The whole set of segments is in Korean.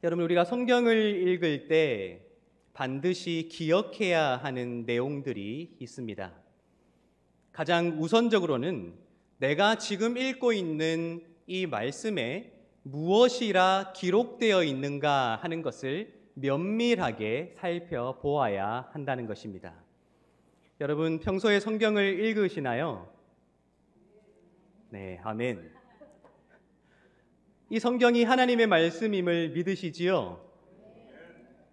여러분, 우리가 성경을 읽을 때 반드시 기억해야 하는 내용들이 있습니다. 가장 우선적으로는 내가 지금 읽고 있는 이 말씀에 무엇이라 기록되어 있는가 하는 것을 면밀하게 살펴보아야 한다는 것입니다. 여러분, 평소에 성경을 읽으시나요? 네, 아멘. 이 성경이 하나님의 말씀임을 믿으시지요?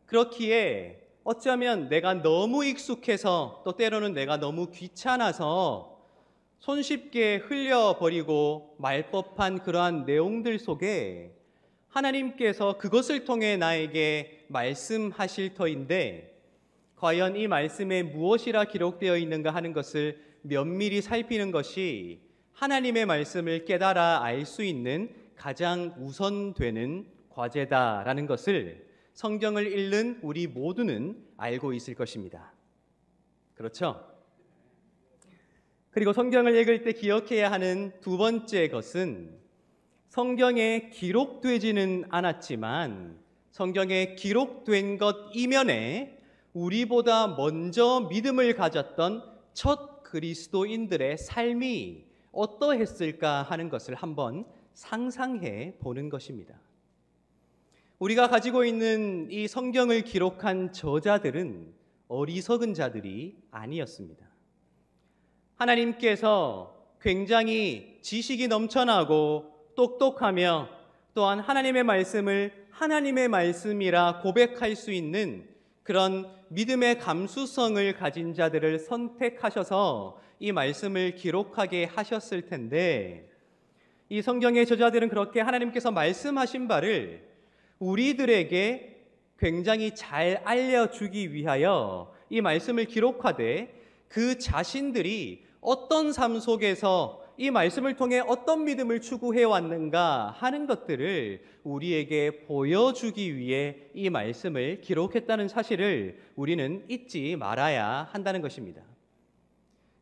그렇기에 어쩌면 내가 너무 익숙해서 또 때로는 내가 너무 귀찮아서 손쉽게 흘려버리고 말 법한 그러한 내용들 속에 하나님께서 그것을 통해 나에게 말씀하실 터인데 과연 이 말씀에 무엇이라 기록되어 있는가 하는 것을 면밀히 살피는 것이 하나님의 말씀을 깨달아 알 수 있는 가장 우선되는 과제다라는 것을 성경을 읽는 우리 모두는 알고 있을 것입니다. 그렇죠? 그리고 성경을 읽을 때 기억해야 하는 두 번째 것은 성경에 기록되지는 않았지만 성경에 기록된 것 이면에 우리보다 먼저 믿음을 가졌던 첫 그리스도인들의 삶이 어떠했을까 하는 것을 한번 상상해 보는 것입니다. 우리가 가지고 있는 이 성경을 기록한 저자들은 어리석은 자들이 아니었습니다. 하나님께서 굉장히 지식이 넘쳐나고 똑똑하며 또한 하나님의 말씀을 하나님의 말씀이라 고백할 수 있는 그런 믿음의 감수성을 가진 자들을 선택하셔서 이 말씀을 기록하게 하셨을 텐데 이 성경의 저자들은 그렇게 하나님께서 말씀하신 바를 우리들에게 굉장히 잘 알려주기 위하여 이 말씀을 기록하되 그 자신들이 어떤 삶 속에서 이 말씀을 통해 어떤 믿음을 추구해 왔는가 하는 것들을 우리에게 보여주기 위해 이 말씀을 기록했다는 사실을 우리는 잊지 말아야 한다는 것입니다.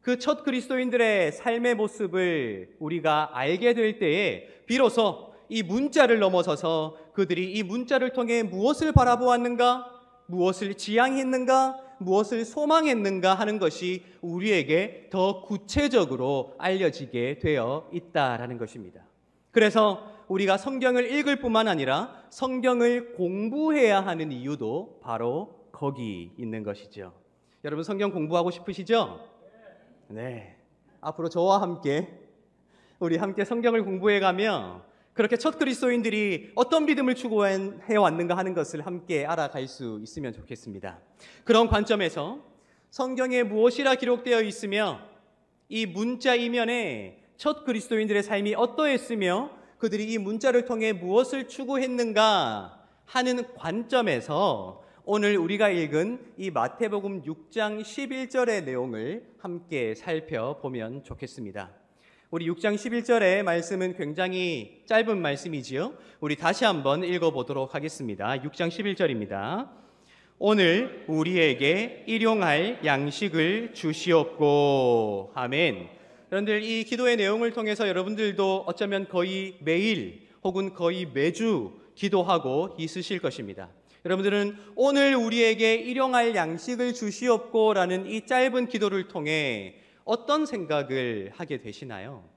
그 첫 그리스도인들의 삶의 모습을 우리가 알게 될 때에 비로소 이 문자를 넘어서서 그들이 이 문자를 통해 무엇을 바라보았는가, 무엇을 지향했는가, 무엇을 소망했는가 하는 것이 우리에게 더 구체적으로 알려지게 되어 있다라는 것입니다. 그래서 우리가 성경을 읽을 뿐만 아니라 성경을 공부해야 하는 이유도 바로 거기 있는 것이죠. 여러분, 성경 공부하고 싶으시죠? 네. 앞으로 저와 함께 우리 함께 성경을 공부해 가며 그렇게 첫 그리스도인들이 어떤 믿음을 추구해 왔는가 하는 것을 함께 알아갈 수 있으면 좋겠습니다. 그런 관점에서 성경에 무엇이라 기록되어 있으며 이 문자 이면에 첫 그리스도인들의 삶이 어떠했으며 그들이 이 문자를 통해 무엇을 추구했는가 하는 관점에서 오늘 우리가 읽은 이 마태복음 6장 11절의 내용을 함께 살펴보면 좋겠습니다. 우리 6장 11절의 말씀은 굉장히 짧은 말씀이지요. 우리 다시 한번 읽어보도록 하겠습니다. 6장 11절입니다. 오늘 우리에게 일용할 양식을 주시옵고. 아멘. 여러분들, 이 기도의 내용을 통해서 여러분들도 어쩌면 거의 매일 혹은 거의 매주 기도하고 있으실 것입니다. 여러분들은 오늘 우리에게 일용할 양식을 주시옵고라는 이 짧은 기도를 통해 어떤 생각을 하게 되시나요?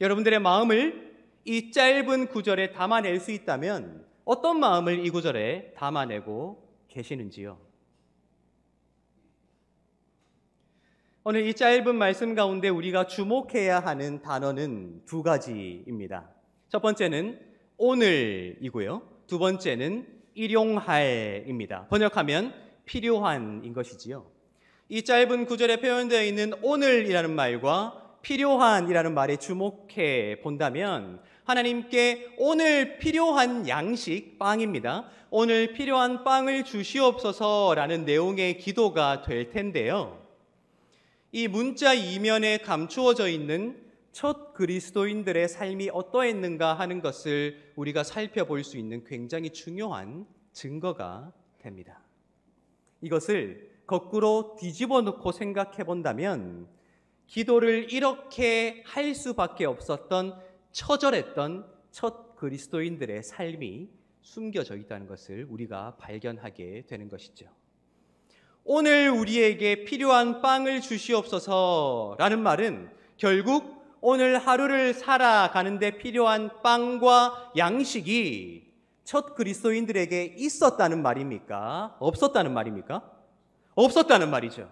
여러분들의 마음을 이 짧은 구절에 담아낼 수 있다면 어떤 마음을 이 구절에 담아내고 계시는지요? 오늘 이 짧은 말씀 가운데 우리가 주목해야 하는 단어는 두 가지입니다. 첫 번째는 오늘이고요. 두 번째는 일용할입니다. 번역하면 필요한인 것이지요. 이 짧은 구절에 표현되어 있는 오늘이라는 말과 필요한이라는 말에 주목해 본다면 하나님께 오늘 필요한 양식, 빵입니다. 오늘 필요한 빵을 주시옵소서라는 내용의 기도가 될 텐데요. 이 문자 이면에 감추어져 있는 첫 그리스도인들의 삶이 어떠했는가 하는 것을 우리가 살펴볼 수 있는 굉장히 중요한 증거가 됩니다. 이것을 거꾸로 뒤집어 놓고 생각해 본다면 기도를 이렇게 할 수밖에 없었던 처절했던 첫 그리스도인들의 삶이 숨겨져 있다는 것을 우리가 발견하게 되는 것이죠. 오늘 우리에게 필요한 빵을 주시옵소서라는 말은 결국 오늘 하루를 살아가는데 필요한 빵과 양식이 첫 그리스도인들에게 있었다는 말입니까? 없었다는 말입니까? 없었다는 말이죠.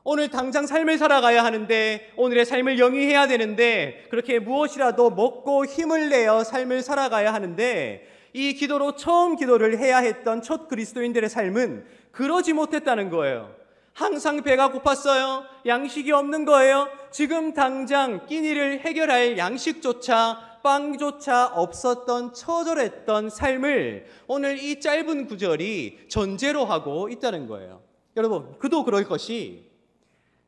오늘 당장 삶을 살아가야 하는데, 오늘의 삶을 영위해야 되는데, 그렇게 무엇이라도 먹고 힘을 내어 삶을 살아가야 하는데, 이 기도로 처음 기도를 해야 했던 첫 그리스도인들의 삶은 그러지 못했다는 거예요. 항상 배가 고팠어요. 양식이 없는 거예요. 지금 당장 끼니를 해결할 양식조차, 빵조차 없었던 처절했던 삶을 오늘 이 짧은 구절이 전제로 하고 있다는 거예요. 여러분, 그도 그럴 것이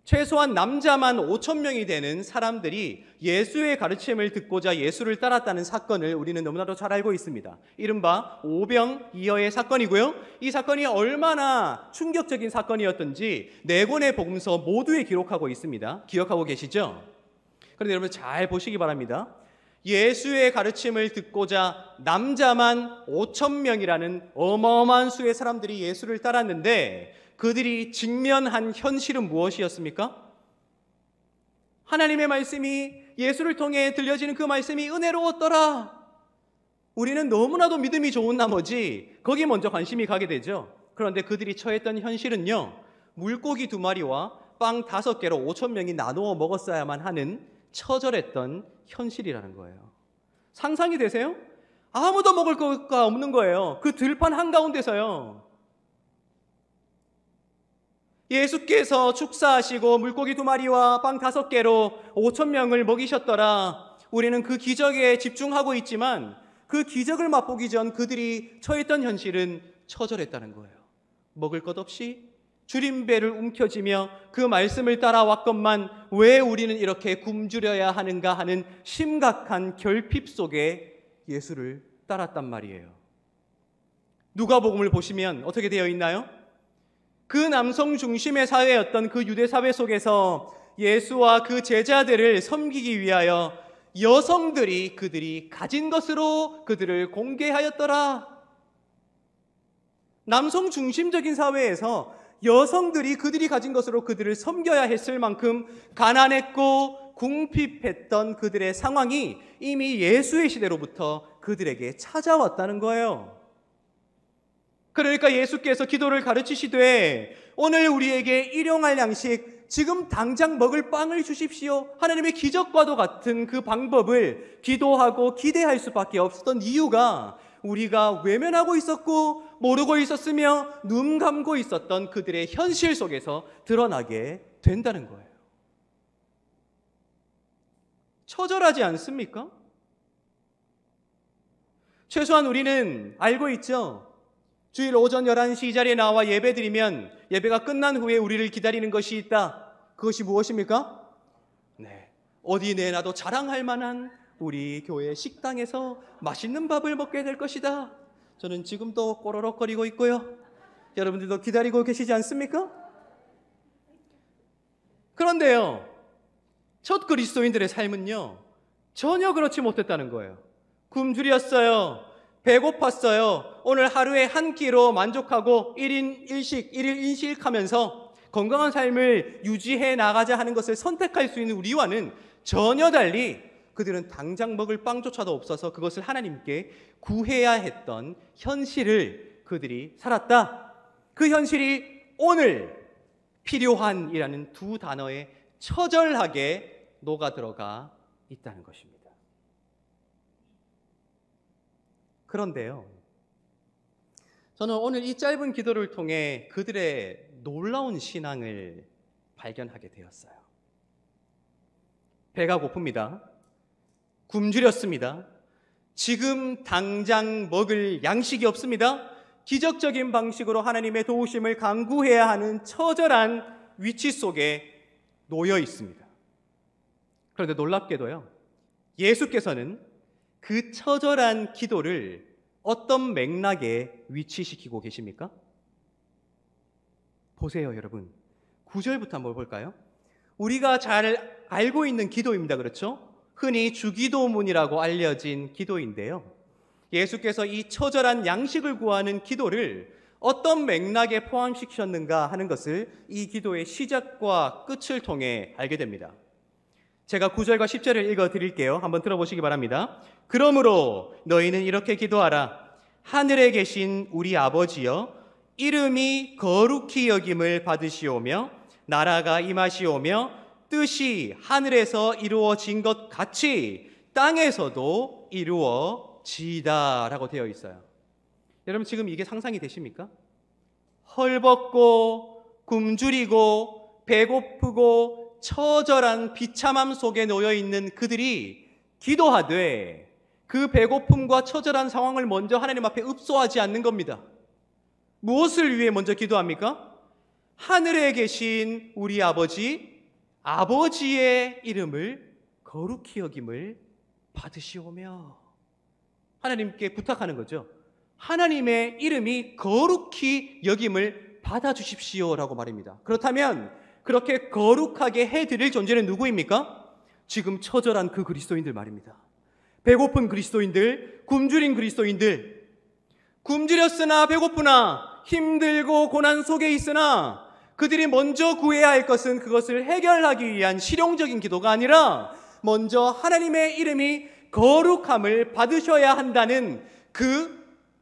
최소한 남자만 5,000명이 되는 사람들이 예수의 가르침을 듣고자 예수를 따랐다는 사건을 우리는 너무나도 잘 알고 있습니다. 이른바 오병이어의 사건이고요. 이 사건이 얼마나 충격적인 사건이었던지 네 권의 복음서 모두에 기록하고 있습니다. 기억하고 계시죠? 그런데 여러분 잘 보시기 바랍니다. 예수의 가르침을 듣고자 남자만 5,000명이라는 어마어마한 수의 사람들이 예수를 따랐는데 그들이 직면한 현실은 무엇이었습니까? 하나님의 말씀이 예수를 통해 들려지는 그 말씀이 은혜로웠더라. 우리는 너무나도 믿음이 좋은 나머지 거기에 먼저 관심이 가게 되죠. 그런데 그들이 처했던 현실은요, 물고기 2마리와 빵 5개로 5,000명이 나누어 먹었어야만 하는 처절했던 현실이라는 거예요. 상상이 되세요? 아무도 먹을 것가 없는 거예요. 그 들판 한가운데서요. 예수께서 축사하시고 물고기 2마리와 빵 5개로 5,000명을 먹이셨더라. 우리는 그 기적에 집중하고 있지만 그 기적을 맛보기 전 그들이 처했던 현실은 처절했다는 거예요. 먹을 것 없이 주림배를 움켜쥐며 그 말씀을 따라왔건만 왜 우리는 이렇게 굶주려야 하는가 하는 심각한 결핍 속에 예수를 따랐단 말이에요. 누가복음을 보시면 어떻게 되어 있나요? 그 남성 중심의 사회였던 그 유대 사회 속에서 예수와 그 제자들을 섬기기 위하여 여성들이 그들이 가진 것으로 그들을 공개하였더라. 남성 중심적인 사회에서 여성들이 그들이 가진 것으로 그들을 섬겨야 했을 만큼 가난했고 궁핍했던 그들의 상황이 이미 예수의 시대로부터 그들에게 찾아왔다는 거예요. 그러니까 예수께서 기도를 가르치시되 오늘 우리에게 일용할 양식, 지금 당장 먹을 빵을 주십시오. 하나님의 기적과도 같은 그 방법을 기도하고 기대할 수밖에 없었던 이유가 우리가 외면하고 있었고 모르고 있었으며 눈 감고 있었던 그들의 현실 속에서 드러나게 된다는 거예요. 처절하지 않습니까? 최소한 우리는 알고 있죠. 주일 오전 11시 이 자리에 나와 예배드리면 예배가 끝난 후에 우리를 기다리는 것이 있다. 그것이 무엇입니까? 네, 어디 내놔도 자랑할 만한 우리 교회 식당에서 맛있는 밥을 먹게 될 것이다. 저는 지금도 꼬르륵거리고 있고요. 여러분들도 기다리고 계시지 않습니까? 그런데요, 첫 그리스도인들의 삶은요, 전혀 그렇지 못했다는 거예요. 굶주렸어요. 배고팠어요. 오늘 하루에 한 끼로 만족하고 1인 1식, 1일 인식하면서 건강한 삶을 유지해 나가자 하는 것을 선택할 수 있는 우리와는 전혀 달리 그들은 당장 먹을 빵조차도 없어서 그것을 하나님께 구해야 했던 현실을 그들이 살았다. 그 현실이 오늘 필요한이라는 두 단어에 처절하게 녹아들어가 있다는 것입니다. 그런데요, 저는 오늘 이 짧은 기도를 통해 그들의 놀라운 신앙을 발견하게 되었어요. 배가 고픕니다. 굶주렸습니다. 지금 당장 먹을 양식이 없습니다. 기적적인 방식으로 하나님의 도우심을 간구해야 하는 처절한 위치 속에 놓여 있습니다. 그런데 놀랍게도요, 예수께서는 그 처절한 기도를 어떤 맥락에 위치시키고 계십니까? 보세요, 여러분. 9절부터 한번 볼까요? 우리가 잘 알고 있는 기도입니다. 그렇죠? 흔히 주기도문이라고 알려진 기도인데요. 예수께서 이 처절한 양식을 구하는 기도를 어떤 맥락에 포함시키셨는가 하는 것을 이 기도의 시작과 끝을 통해 알게 됩니다. 제가 9절과 10절을 읽어드릴게요. 한번 들어보시기 바랍니다. 그러므로 너희는 이렇게 기도하라. 하늘에 계신 우리 아버지여, 이름이 거룩히 여김을 받으시오며 나라가 임하시오며 뜻이 하늘에서 이루어진 것 같이 땅에서도 이루어지이다 라고 되어 있어요. 여러분, 지금 이게 상상이 되십니까? 헐벗고 굶주리고 배고프고 처절한 비참함 속에 놓여 있는 그들이 기도하되 그 배고픔과 처절한 상황을 먼저 하나님 앞에 읍소하지 않는 겁니다. 무엇을 위해 먼저 기도합니까? 하늘에 계신 우리 아버지, 아버지의 이름을 거룩히 여김을 받으시오며, 하나님께 부탁하는 거죠. 하나님의 이름이 거룩히 여김을 받아주십시오라고 말입니다. 그렇다면 그렇게 거룩하게 해드릴 존재는 누구입니까? 지금 처절한 그 그리스도인들 말입니다. 배고픈 그리스도인들, 굶주린 그리스도인들, 굶주렸으나 배고프나 힘들고 고난 속에 있으나 그들이 먼저 구해야 할 것은 그것을 해결하기 위한 실용적인 기도가 아니라 먼저 하나님의 이름이 거룩함을 받으셔야 한다는 그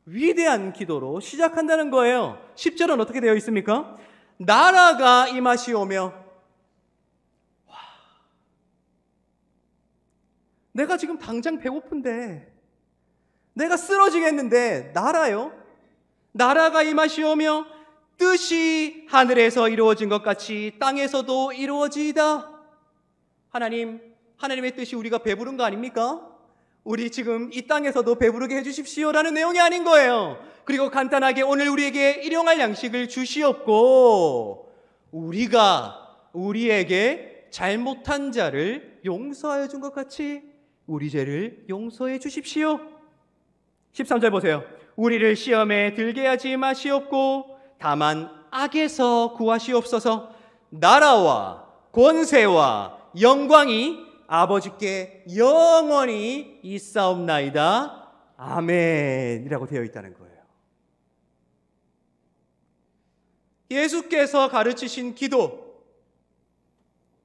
위대한 기도로 시작한다는 거예요. 10절은 어떻게 되어 있습니까? 나라가 임하시오며. 내가 지금 당장 배고픈데, 내가 쓰러지겠는데 나라요? 나라가 임하시오며 뜻이 하늘에서 이루어진 것 같이 땅에서도 이루어지이다. 하나님의 뜻이 우리가 배부른 거 아닙니까? 우리 지금 이 땅에서도 배부르게 해주십시오라는 내용이 아닌 거예요. 그리고 간단하게 오늘 우리에게 일용할 양식을 주시옵고 우리가 우리에게 잘못한 자를 용서하여 준 것 같이 우리 죄를 용서해 주십시오. 13절 보세요. 우리를 시험에 들게 하지 마시옵고 다만 악에서 구하시옵소서. 나라와 권세와 영광이 아버지께 영원히 있사옵나이다. 아멘이라고 되어 있다는 거예요. 예수께서 가르치신 기도,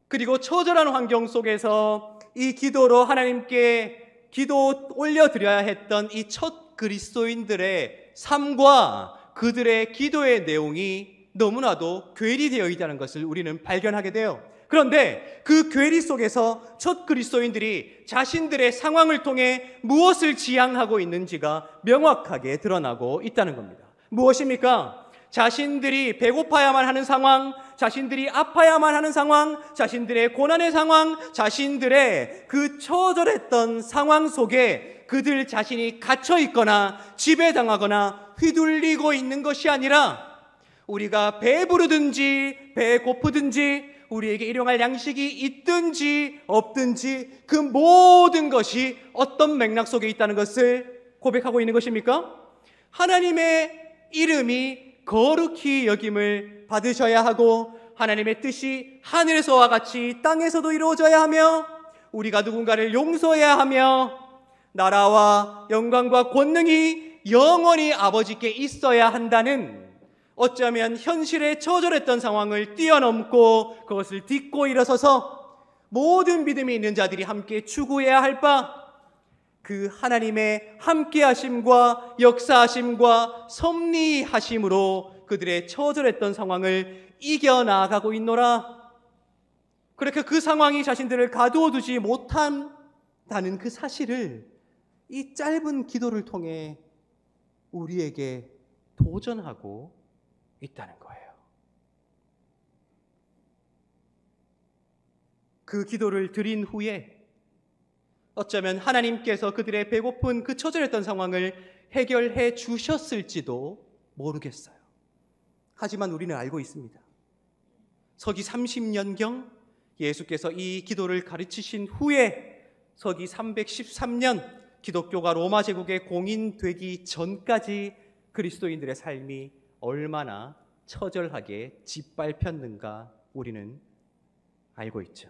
그리고 처절한 환경 속에서 이 기도로 하나님께 기도 올려드려야 했던 이 첫 그리스도인들의 삶과 그들의 기도의 내용이 너무나도 괴리되어 있다는 것을 우리는 발견하게 돼요. 그런데 그 괴리 속에서 첫 그리스도인들이 자신들의 상황을 통해 무엇을 지향하고 있는지가 명확하게 드러나고 있다는 겁니다. 무엇입니까? 자신들이 배고파야만 하는 상황, 자신들이 아파야만 하는 상황, 자신들의 고난의 상황, 자신들의 그 처절했던 상황 속에 그들 자신이 갇혀 있거나 지배당하거나 휘둘리고 있는 것이 아니라 우리가 배부르든지 배고프든지 우리에게 일용할 양식이 있든지 없든지 그 모든 것이 어떤 맥락 속에 있다는 것을 고백하고 있는 것입니까? 하나님의 이름이 거룩히 여김을 받으셔야 하고 하나님의 뜻이 하늘에서와 같이 땅에서도 이루어져야 하며 우리가 누군가를 용서해야 하며 나라와 영광과 권능이 영원히 아버지께 있어야 한다는, 어쩌면 현실에 처절했던 상황을 뛰어넘고 그것을 딛고 일어서서 모든 믿음이 있는 자들이 함께 추구해야 할 바, 그 하나님의 함께하심과 역사하심과 섭리하심으로 그들의 처절했던 상황을 이겨나가고 있노라. 그렇게 그 상황이 자신들을 가두어 두지 못한다는 그 사실을 이 짧은 기도를 통해 우리에게 도전하고 있다는 거예요. 그 기도를 드린 후에 어쩌면 하나님께서 그들의 배고픈 그 처절했던 상황을 해결해 주셨을지도 모르겠어요. 하지만 우리는 알고 있습니다. 서기 30년경 예수께서 이 기도를 가르치신 후에 서기 313년 기독교가 로마 제국의 공인되기 전까지 그리스도인들의 삶이 얼마나 처절하게 짓밟혔는가 우리는 알고 있죠.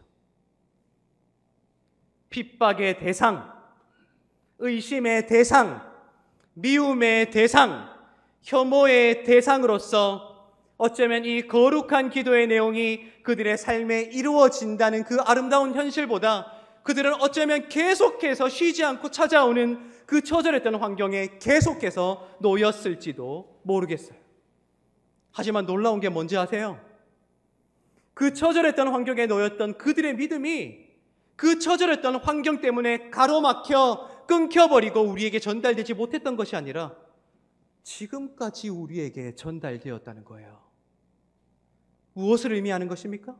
핍박의 대상, 의심의 대상, 미움의 대상, 혐오의 대상으로서 어쩌면 이 거룩한 기도의 내용이 그들의 삶에 이루어진다는 그 아름다운 현실보다 그들은 어쩌면 계속해서 쉬지 않고 찾아오는 그 처절했던 환경에 계속해서 놓였을지도 모르겠어요. 하지만 놀라운 게 뭔지 아세요? 그 처절했던 환경에 놓였던 그들의 믿음이 그 처절했던 환경 때문에 가로막혀 끊겨버리고 우리에게 전달되지 못했던 것이 아니라 지금까지 우리에게 전달되었다는 거예요. 무엇을 의미하는 것입니까?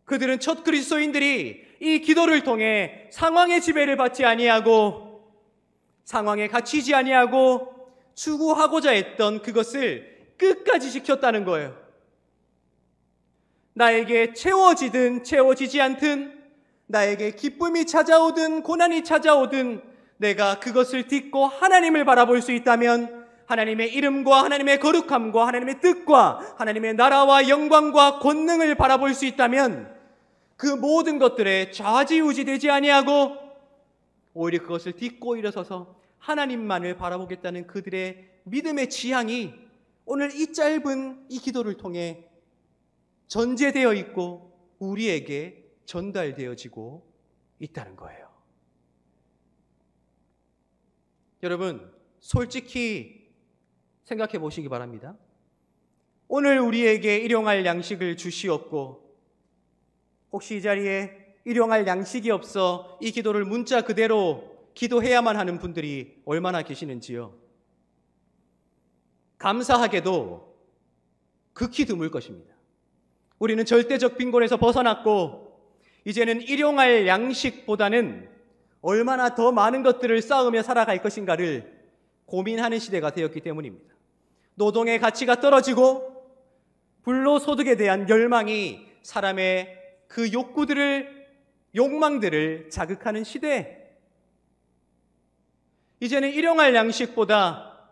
그들은 첫 그리스도인들이 이 기도를 통해 상황의 지배를 받지 아니하고 상황에 갇히지 아니하고 추구하고자 했던 그것을 끝까지 지켰다는 거예요. 나에게 채워지든 채워지지 않든, 나에게 기쁨이 찾아오든 고난이 찾아오든 내가 그것을 딛고 하나님을 바라볼 수 있다면, 하나님의 이름과 하나님의 거룩함과 하나님의 뜻과 하나님의 나라와 영광과 권능을 바라볼 수 있다면 그 모든 것들에 좌지우지되지 아니하고 오히려 그것을 딛고 일어서서 하나님만을 바라보겠다는 그들의 믿음의 지향이 오늘 이 짧은 이 기도를 통해 전제되어 있고 우리에게 전달되어지고 있다는 거예요. 여러분, 솔직히 생각해 보시기 바랍니다. 오늘 우리에게 일용할 양식을 주시옵고 혹시 이 자리에 일용할 양식이 없어 이 기도를 문자 그대로 기도해야만 하는 분들이 얼마나 계시는지요? 감사하게도 극히 드물 것입니다. 우리는 절대적 빈곤에서 벗어났고 이제는 일용할 양식보다는 얼마나 더 많은 것들을 쌓으며 살아갈 것인가를 고민하는 시대가 되었기 때문입니다. 노동의 가치가 떨어지고 불로소득에 대한 열망이 사람의 그 욕망들을 자극하는 시대. 이제는 일용할 양식보다,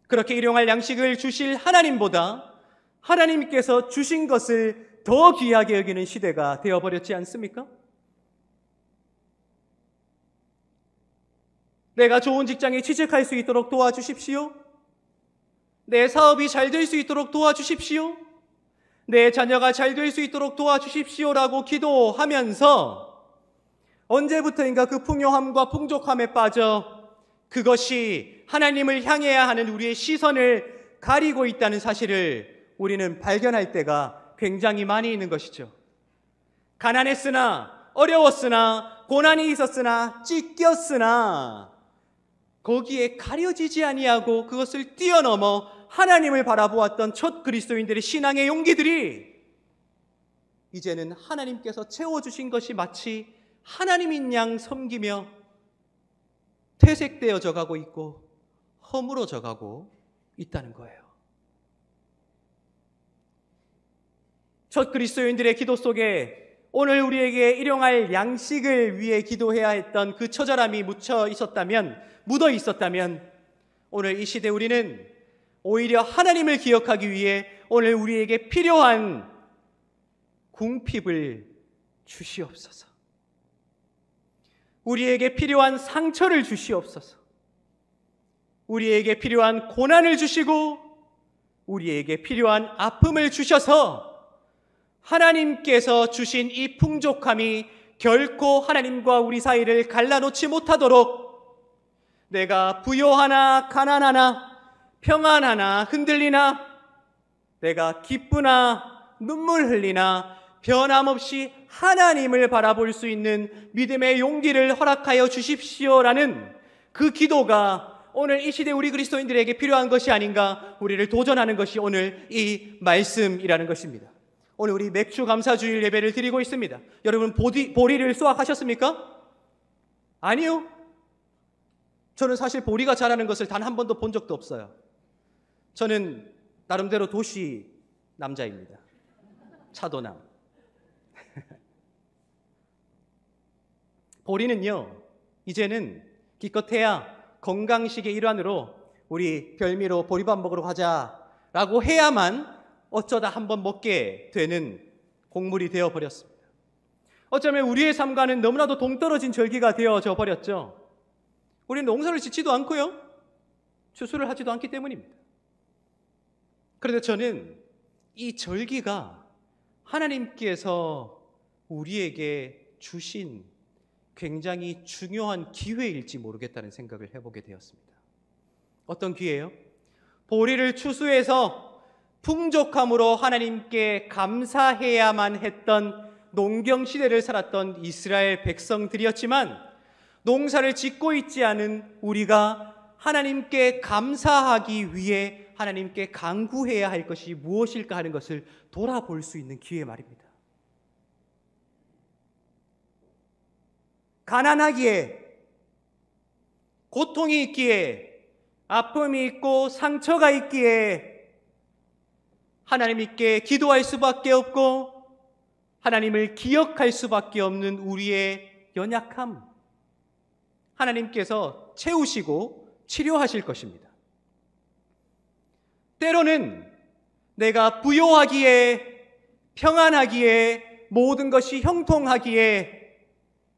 그렇게 일용할 양식을 주실 하나님보다 하나님께서 주신 것을 더 귀하게 여기는 시대가 되어버렸지 않습니까? 내가 좋은 직장에 취직할 수 있도록 도와주십시오. 내 사업이 잘 될 수 있도록 도와주십시오. 내 자녀가 잘 될 수 있도록 도와주십시오라고 기도하면서 언제부터인가 그 풍요함과 풍족함에 빠져 그것이 하나님을 향해야 하는 우리의 시선을 가리고 있다는 사실을 우리는 발견할 때가 굉장히 많이 있는 것이죠. 가난했으나, 어려웠으나, 고난이 있었으나, 찢겼으나 거기에 가려지지 아니하고 그것을 뛰어넘어 하나님을 바라보았던 첫 그리스도인들의 신앙의 용기들이 이제는 하나님께서 채워주신 것이 마치 하나님인 양 섬기며 퇴색되어져 가고 있고 허물어져 가고 있다는 거예요. 첫 그리스도인들의 기도 속에 오늘 우리에게 일용할 양식을 위해 기도해야 했던 그 처절함이 묻어 있었다면 오늘 이 시대 우리는 오히려 하나님을 기억하기 위해 오늘 우리에게 필요한 궁핍을 주시옵소서. 우리에게 필요한 상처를 주시옵소서. 우리에게 필요한 고난을 주시고 우리에게 필요한 아픔을 주셔서 하나님께서 주신 이 풍족함이 결코 하나님과 우리 사이를 갈라놓지 못하도록 내가 부요하나 가난하나 평안하나 흔들리나 내가 기쁘나 눈물 흘리나 변함없이 하나님을 바라볼 수 있는 믿음의 용기를 허락하여 주십시오라는 그 기도가 오늘 이 시대 우리 그리스도인들에게 필요한 것이 아닌가, 우리를 도전하는 것이 오늘 이 말씀이라는 것입니다. 오늘 우리 맥주 감사주일 예배를 드리고 있습니다. 여러분 보리를 수확하셨습니까? 아니요. 저는 사실 보리가 자라는 것을 단 한 번도 본 적도 없어요. 저는 나름대로 도시 남자입니다. 차도남. 보리는요, 이제는 기껏해야 건강식의 일환으로 우리 별미로 보리밥 먹으러 가자라고 해야만 어쩌다 한번 먹게 되는 곡물이 되어버렸습니다. 어쩌면 우리의 삶과는 너무나도 동떨어진 절기가 되어져 버렸죠. 우리는 농사를 짓지도 않고요. 추수를 하지도 않기 때문입니다. 그런데 저는 이 절기가 하나님께서 우리에게 주신 굉장히 중요한 기회일지 모르겠다는 생각을 해보게 되었습니다. 어떤 기회요? 보리를 추수해서 풍족함으로 하나님께 감사해야만 했던 농경시대를 살았던 이스라엘 백성들이었지만, 농사를 짓고 있지 않은 우리가 하나님께 감사하기 위해 하나님께 간구해야 할 것이 무엇일까 하는 것을 돌아볼 수 있는 기회 말입니다. 가난하기에, 고통이 있기에, 아픔이 있고 상처가 있기에 하나님께 기도할 수밖에 없고 하나님을 기억할 수밖에 없는 우리의 연약함, 하나님께서 채우시고 치료하실 것입니다. 때로는 내가 부요하기에, 평안하기에, 모든 것이 형통하기에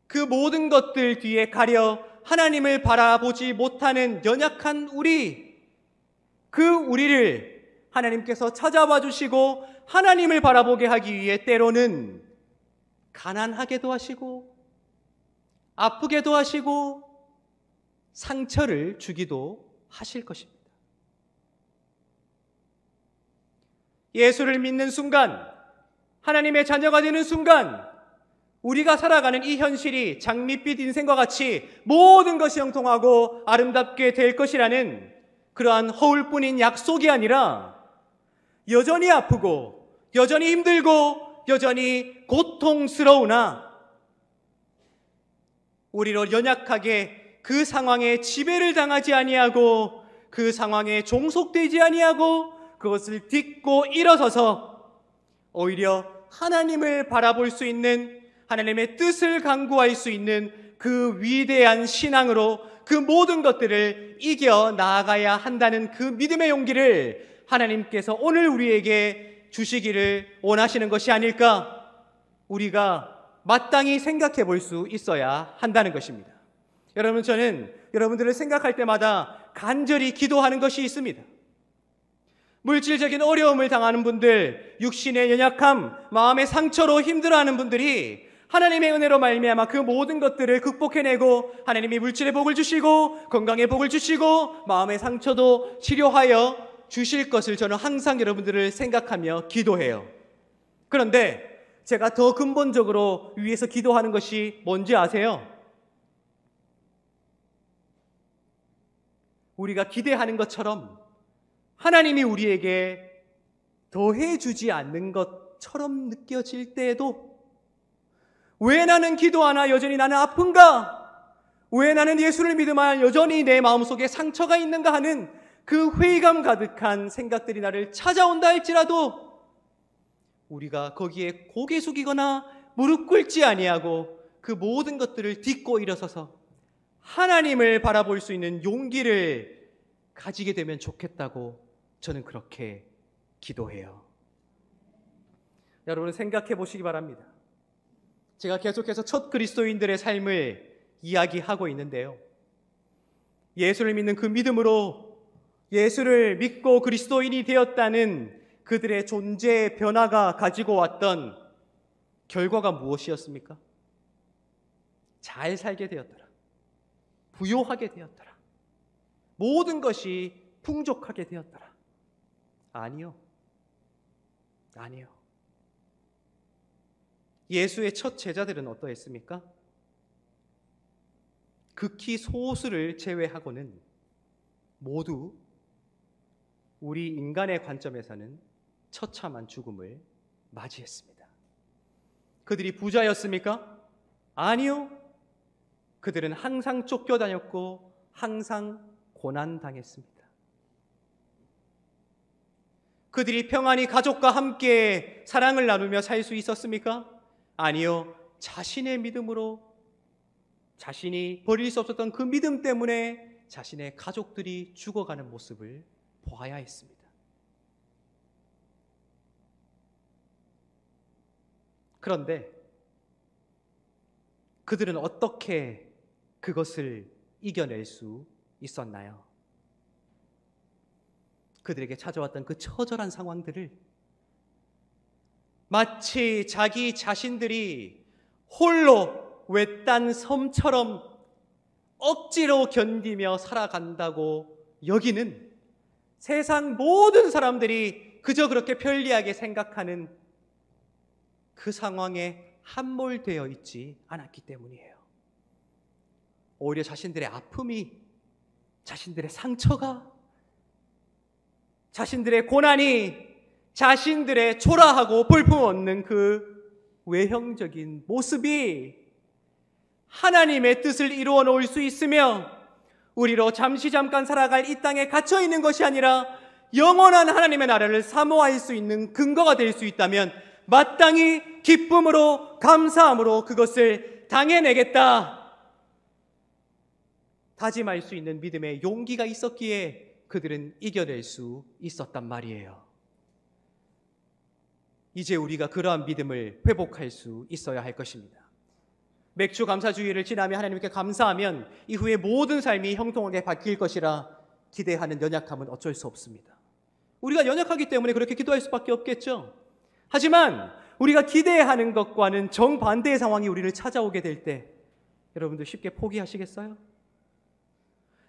그 모든 것들 뒤에 가려 하나님을 바라보지 못하는 연약한 우리, 그 우리를 하나님께서 찾아봐 주시고 하나님을 바라보게 하기 위해 때로는 가난하게도 하시고 아프게도 하시고 상처를 주기도 하실 것입니다. 예수를 믿는 순간, 하나님의 자녀가 되는 순간, 우리가 살아가는 이 현실이 장밋빛 인생과 같이 모든 것이 형통하고 아름답게 될 것이라는 그러한 허울뿐인 약속이 아니라 여전히 아프고 여전히 힘들고 여전히 고통스러우나 우리로 연약하게 그 상황에 지배를 당하지 아니하고 그 상황에 종속되지 아니하고 그것을 딛고 일어서서 오히려 하나님을 바라볼 수 있는, 하나님의 뜻을 간구할 수 있는 그 위대한 신앙으로 그 모든 것들을 이겨 나아가야 한다는 그 믿음의 용기를 하나님께서 오늘 우리에게 주시기를 원하시는 것이 아닐까, 우리가 마땅히 생각해 볼 수 있어야 한다는 것입니다. 여러분, 저는 여러분들을 생각할 때마다 간절히 기도하는 것이 있습니다. 물질적인 어려움을 당하는 분들, 육신의 연약함, 마음의 상처로 힘들어하는 분들이 하나님의 은혜로 말미암아 그 모든 것들을 극복해내고 하나님이 물질의 복을 주시고 건강의 복을 주시고 마음의 상처도 치료하여 주실 것을 저는 항상 여러분들을 생각하며 기도해요. 그런데 제가 더 근본적으로 위에서 기도하는 것이 뭔지 아세요? 우리가 기대하는 것처럼 하나님이 우리에게 더해주지 않는 것처럼 느껴질 때에도 왜 나는 기도하나 여전히 나는 아픈가? 왜 나는 예수를 믿으나 여전히 내 마음속에 상처가 있는가 하는 그 회의감 가득한 생각들이 나를 찾아온다 할지라도 우리가 거기에 고개 숙이거나 무릎 꿇지 아니하고 그 모든 것들을 딛고 일어서서 하나님을 바라볼 수 있는 용기를 가지게 되면 좋겠다고 저는 그렇게 기도해요. 여러분 생각해 보시기 바랍니다. 제가 계속해서 첫 그리스도인들의 삶을 이야기하고 있는데요. 예수를 믿는 그 믿음으로 예수를 믿고 그리스도인이 되었다는 그들의 존재의 변화가 가지고 왔던 결과가 무엇이었습니까? 잘 살게 되었더라. 부요하게 되었더라. 모든 것이 풍족하게 되었더라. 아니요. 아니요. 예수의 첫 제자들은 어떠했습니까? 극히 소수를 제외하고는 모두 우리 인간의 관점에서는 처참한 죽음을 맞이했습니다. 그들이 부자였습니까? 아니요. 그들은 항상 쫓겨다녔고 항상 고난당했습니다. 그들이 평안히 가족과 함께 사랑을 나누며 살 수 있었습니까? 아니요. 자신의 믿음으로, 자신이 버릴 수 없었던 그 믿음 때문에 자신의 가족들이 죽어가는 모습을 보아야 했습니다. 그런데 그들은 어떻게 그것을 이겨낼 수 있었나요? 그들에게 찾아왔던 그 처절한 상황들을 마치 자기 자신들이 홀로 외딴 섬처럼 억지로 견디며 살아간다고 여기는 세상 모든 사람들이 그저 그렇게 편리하게 생각하는 그 상황에 함몰되어 있지 않았기 때문이에요. 오히려 자신들의 아픔이, 자신들의 상처가, 자신들의 고난이 자신들의 초라하고 볼품없는 그 외형적인 모습이 하나님의 뜻을 이루어 놓을 수 있으며 우리로 잠시 잠깐 살아갈 이 땅에 갇혀 있는 것이 아니라 영원한 하나님의 나라를 사모할 수 있는 근거가 될 수 있다면 마땅히 기쁨으로 감사함으로 그것을 당해내겠다 다짐할 수 있는 믿음의 용기가 있었기에 그들은 이겨낼 수 있었단 말이에요. 이제 우리가 그러한 믿음을 회복할 수 있어야 할 것입니다. 맥주 감사주의를 지나며 하나님께 감사하면 이후에 모든 삶이 형통하게 바뀔 것이라 기대하는 연약함은 어쩔 수 없습니다. 우리가 연약하기 때문에 그렇게 기도할 수밖에 없겠죠. 하지만 우리가 기대하는 것과는 정반대의 상황이 우리를 찾아오게 될 때 여러분들 쉽게 포기하시겠어요?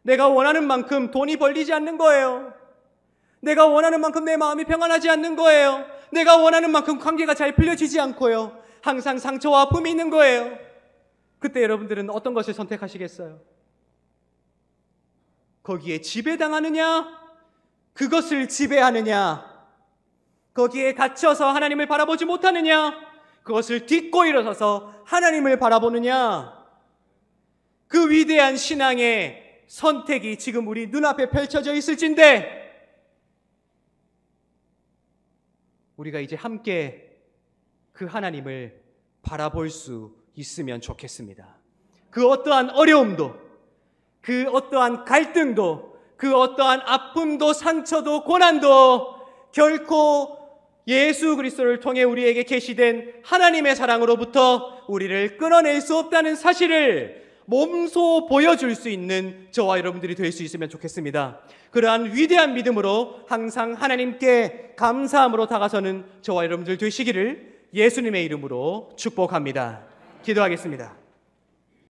내가 원하는 만큼 돈이 벌리지 않는 거예요. 내가 원하는 만큼 내 마음이 평안하지 않는 거예요. 내가 원하는 만큼 관계가 잘 풀려지지 않고요. 항상 상처와 아픔이 있는 거예요. 그때 여러분들은 어떤 것을 선택하시겠어요? 거기에 지배당하느냐? 그것을 지배하느냐? 거기에 갇혀서 하나님을 바라보지 못하느냐? 그것을 딛고 일어서서 하나님을 바라보느냐? 그 위대한 신앙의 선택이 지금 우리 눈앞에 펼쳐져 있을진데 우리가 이제 함께 그 하나님을 바라볼 수 있으면 좋겠습니다. 그 어떠한 어려움도, 그 어떠한 갈등도, 그 어떠한 아픔도, 상처도, 고난도 결코 예수 그리스도를 통해 우리에게 계시된 하나님의 사랑으로부터 우리를 끊어낼 수 없다는 사실을 몸소 보여줄 수 있는 저와 여러분들이 될 수 있으면 좋겠습니다. 그러한 위대한 믿음으로 항상 하나님께 감사함으로 다가서는 저와 여러분들 되시기를 예수님의 이름으로 축복합니다. 기도하겠습니다.